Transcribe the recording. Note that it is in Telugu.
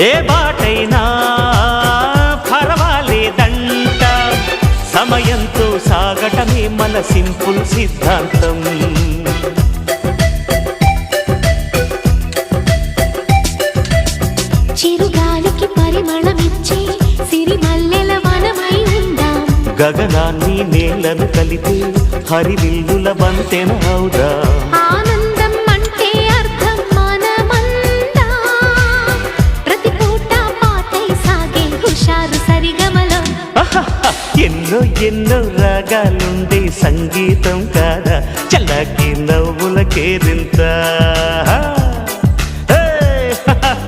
ఏ బాటైనా పర్వాలేదంట, సమయంతో సాగటమే మన సింపుల్ సిద్ధాంతం. చిరుగాలికి పరిమళమిచ్చే సిరిమల్లెల వనమై ఉందాం, గగనాన్ని నేలను కలిపే హరివిల్లుల వంతెన అవుదాం. ఆనందం అంటే అర్థం మనమందా, ప్రతి పూట పాటై సాగే హుషారు సరిగమలో. ఎన్నో ఎన్నో రాగాలుండే సంగీతం కాదా, చల్లకి నవ్వుల కేరింత.